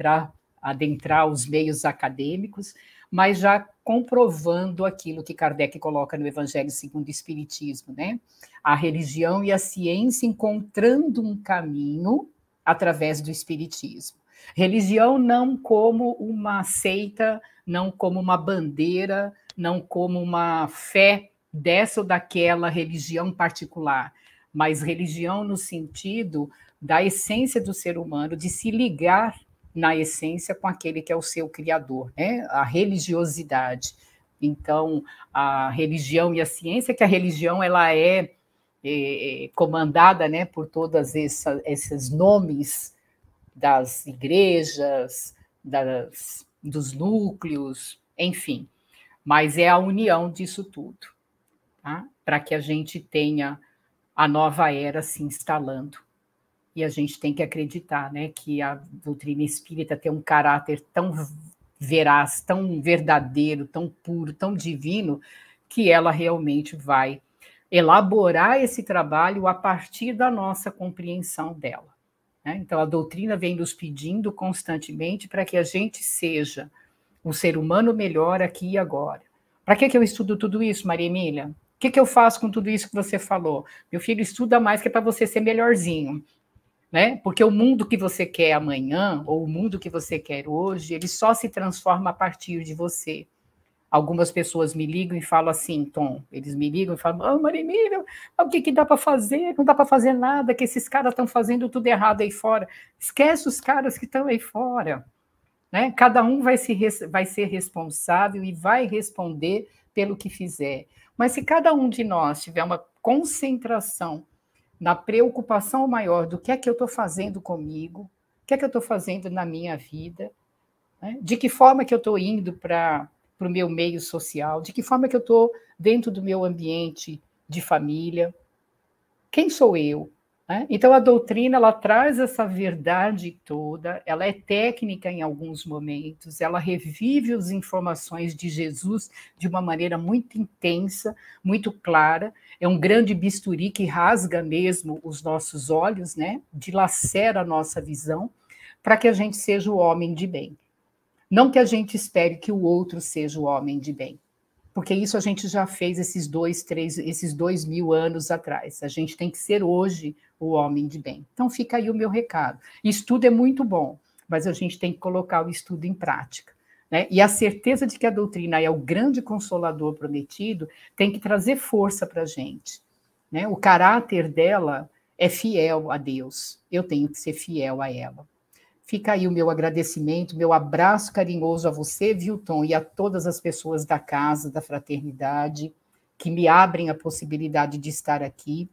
adentrar os meios acadêmicos, mas já comprovando aquilo que Kardec coloca no Evangelho segundo o Espiritismo, né? A religião e a ciência encontrando um caminho através do Espiritismo. Religião não como uma seita, não como uma bandeira, não como uma fé dessa ou daquela religião particular, mas religião no sentido da essência do ser humano, de se ligar na essência com aquele que é o seu criador, né? A religiosidade. Então, a religião e a ciência, que a religião ela é comandada, né, por todos esses nomes das igrejas, dos núcleos, enfim. Mas é a união disso tudo, tá? Para que a gente tenha a nova era se instalando. E a gente tem que acreditar, né, que a doutrina espírita tem um caráter tão veraz, tão verdadeiro, tão puro, tão divino, que ela realmente vai elaborar esse trabalho a partir da nossa compreensão dela, né? Então, a doutrina vem nos pedindo constantemente para que a gente seja um ser humano melhor aqui e agora. Para que eu estudo tudo isso, Maria Emília? O que eu faço com tudo isso que você falou? Meu filho, estuda mais que é para você ser melhorzinho, né? Porque o mundo que você quer amanhã, ou o mundo que você quer hoje, ele só se transforma a partir de você. Algumas pessoas me ligam e falam assim, Tom, eles me ligam e falam, Maria Emília, o que dá para fazer? Não dá para fazer nada, que esses caras estão fazendo tudo errado aí fora. Esquece os caras que estão aí fora, né? Cada um vai ser responsável e vai responder pelo que fizer. Mas se cada um de nós tiver uma concentração na preocupação maior do que é que eu estou fazendo comigo, o que é que eu estou fazendo na minha vida, né? De que forma que eu estou indo para o meu meio social, de que forma que eu estou dentro do meu ambiente de família, quem sou eu? Né? Então, a doutrina, ela traz essa verdade toda, ela é técnica em alguns momentos, ela revive as informações de Jesus de uma maneira muito intensa, muito clara, é um grande bisturi que rasga mesmo os nossos olhos, né? Dilacera a nossa visão, para que a gente seja o homem de bem. Não que a gente espere que o outro seja o homem de bem, porque isso a gente já fez esses 2000 anos atrás. A gente tem que ser hoje o homem de bem. Então fica aí o meu recado. Estudo é muito bom, mas a gente tem que colocar o estudo em prática, né? E a certeza de que a doutrina é o grande consolador prometido tem que trazer força para a gente, né? O caráter dela é fiel a Deus. Eu tenho que ser fiel a ela. Fica aí o meu agradecimento, meu abraço carinhoso a você, viu, Tom, e a todas as pessoas da casa, da fraternidade, que me abrem a possibilidade de estar aqui.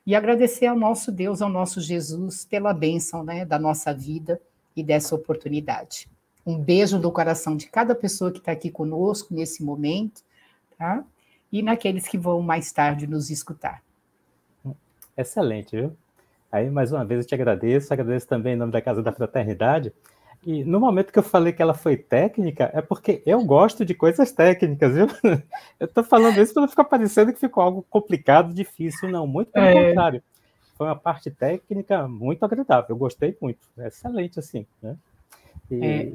E agradecer ao nosso Deus, ao nosso Jesus, pela bênção, né, da nossa vida e dessa oportunidade. Um beijo no coração de cada pessoa que está aqui conosco nesse momento, tá? E naqueles que vão mais tarde nos escutar. Excelente, viu? Aí, mais uma vez, eu te agradeço também em nome da Casa da Fraternidade. E no momento que eu falei que ela foi técnica, é porque eu gosto de coisas técnicas, viu? Eu estou falando isso para não ficar parecendo que ficou algo complicado, difícil, não. Muito pelo contrário. Foi uma parte técnica muito agradável. Eu gostei muito. Excelente, assim, né?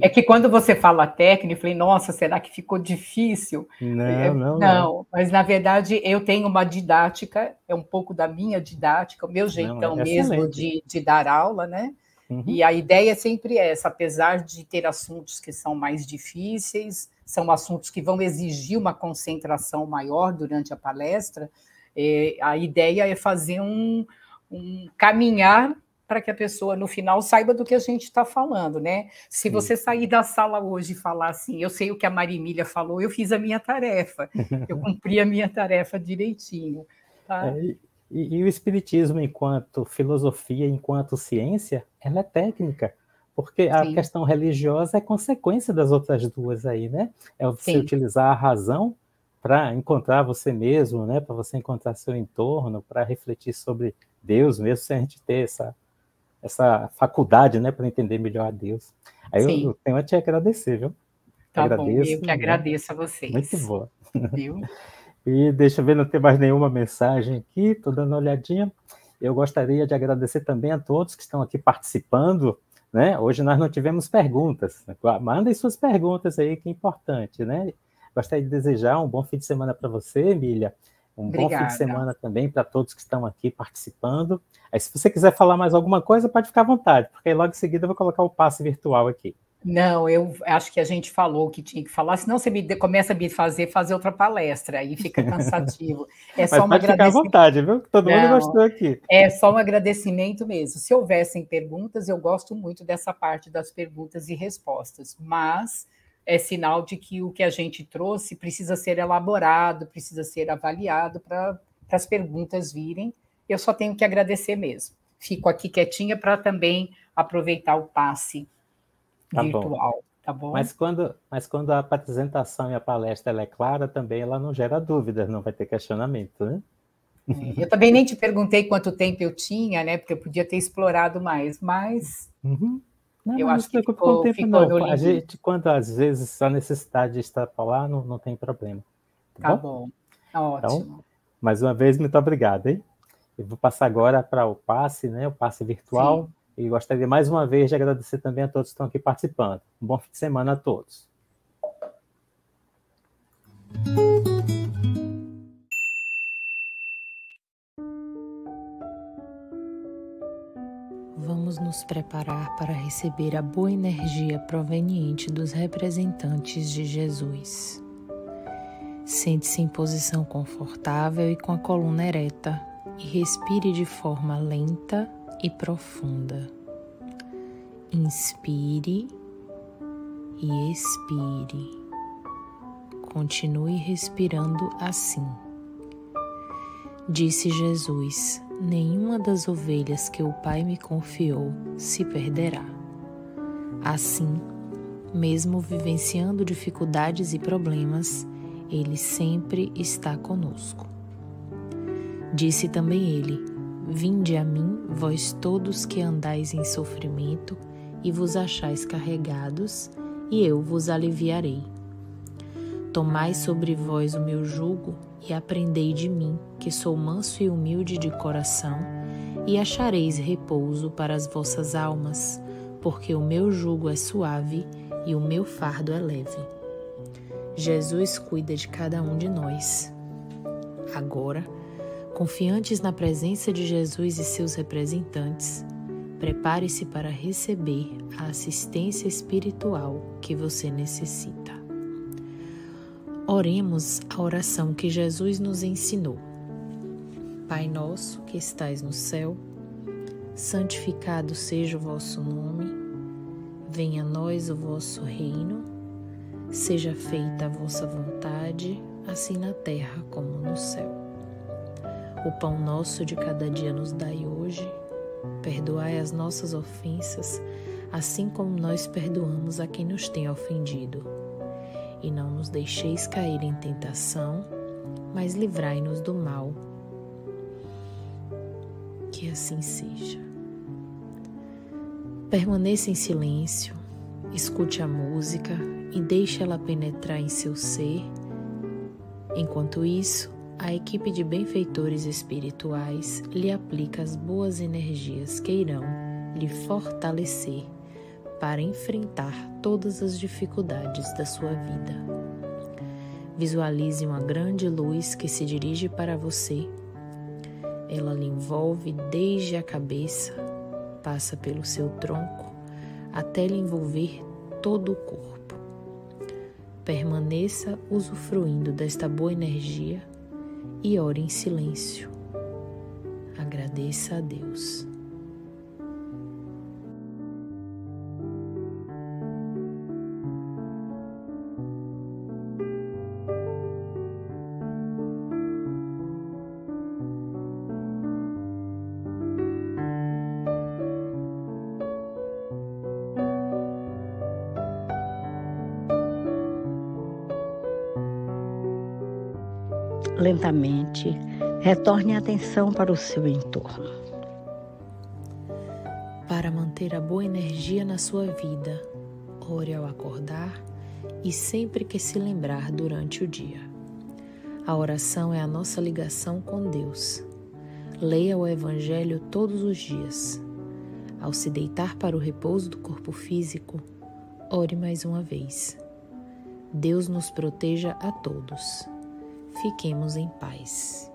É que quando você fala técnica, eu falei, nossa, será que ficou difícil? Não, mas na verdade eu tenho uma didática, é um pouco da minha didática, o meu jeitão mesmo de dar aula, né? Uhum. E a ideia é sempre essa, apesar de ter assuntos que são mais difíceis, são assuntos que vão exigir uma concentração maior durante a palestra, a ideia é fazer um caminhar para que a pessoa, no final, saiba do que a gente está falando, né? Se você sair da sala hoje e falar assim, eu sei o que a Maria Emília falou, eu fiz a minha tarefa, eu cumpri a minha tarefa direitinho. Tá? E o Espiritismo, enquanto filosofia, enquanto ciência, ela é técnica, porque a questão religiosa é consequência das outras duas aí, né? É você utilizar a razão para encontrar você mesmo, né? Para você encontrar seu entorno, para refletir sobre Deus mesmo, sem a gente ter essa faculdade, né, para entender melhor a Deus. Aí eu tenho a te agradecer, viu? Tá bom, eu que agradeço a vocês. Muito boa. Viu? E deixa eu ver, não tem mais nenhuma mensagem aqui, estou dando uma olhadinha. Eu gostaria de agradecer também a todos que estão aqui participando, né? Hoje nós não tivemos perguntas. Mandem suas perguntas aí, que é importante, né? Gostaria de desejar um bom fim de semana para você, Emília. Bom fim de semana também para todos que estão aqui participando. Aí, se você quiser falar mais alguma coisa, pode ficar à vontade, porque logo em seguida eu vou colocar o passe virtual aqui. Não, eu acho que a gente falou o que tinha que falar, senão você começa a me fazer outra palestra, aí fica cansativo. É só pode ficar à vontade, viu? Todo mundo gostou aqui. É só um agradecimento mesmo. Se houvessem perguntas, eu gosto muito dessa parte das perguntas e respostas, mas é sinal de que o que a gente trouxe precisa ser elaborado, precisa ser avaliado para as perguntas virem. Eu só tenho que agradecer mesmo. Fico aqui quietinha para também aproveitar o passe Tá virtual, bom. tá bom? Mas quando a apresentação e a palestra ela é clara, também ela não gera dúvidas, não vai ter questionamento, né? Eu também nem te perguntei quanto tempo eu tinha, né? Porque eu podia ter explorado mais, mas Uhum. Não, eu mas não acho se que preocupe com o tempo, ficou não. no A limite. gente, quando às vezes a necessidade de extrapolar, não tem problema. Tá Tá bom? bom, Então, ótimo. mais uma vez, muito obrigado, hein? Eu vou passar agora para o passe, né? O passe virtual. Sim. E gostaria mais uma vez de agradecer também a todos que estão aqui participando. Um bom fim de semana a todos. Vamos nos preparar para receber a boa energia proveniente dos representantes de Jesus. Sente-se em posição confortável e com a coluna ereta e respire de forma lenta e profunda. Inspire e expire. Continue respirando assim. Disse Jesus: nenhuma das ovelhas que o Pai me confiou se perderá. Assim, mesmo vivenciando dificuldades e problemas, Ele sempre está conosco. Disse também Ele: vinde a mim, vós todos que andais em sofrimento e vos achais carregados, e eu vos aliviarei. Tomai sobre vós o meu jugo e aprendei de mim, que sou manso e humilde de coração, e achareis repouso para as vossas almas, porque o meu jugo é suave e o meu fardo é leve. Jesus cuida de cada um de nós. Agora, confiantes na presença de Jesus e seus representantes, prepare-se para receber a assistência espiritual que você necessita. Oremos a oração que Jesus nos ensinou. Pai nosso que estais no céu, santificado seja o vosso nome, venha a nós o vosso reino, seja feita a vossa vontade, assim na terra como no céu. O pão nosso de cada dia nos dai hoje, perdoai as nossas ofensas, assim como nós perdoamos a quem nos tem ofendido. E não nos deixeis cair em tentação, mas livrai-nos do mal. Que assim seja. Permaneça em silêncio, escute a música e deixe ela penetrar em seu ser. Enquanto isso, a equipe de benfeitores espirituais lhe aplica as boas energias que irão lhe fortalecer para enfrentar todas as dificuldades da sua vida. Visualize uma grande luz que se dirige para você. Ela lhe envolve desde a cabeça, passa pelo seu tronco, até lhe envolver todo o corpo. Permaneça usufruindo desta boa energia e ore em silêncio. Agradeça a Deus. Lentamente, retorne a atenção para o seu entorno. Para manter a boa energia na sua vida, ore ao acordar e sempre que se lembrar durante o dia. A oração é a nossa ligação com Deus. Leia o Evangelho todos os dias. Ao se deitar para o repouso do corpo físico, ore mais uma vez. Deus nos proteja a todos. Fiquemos em paz.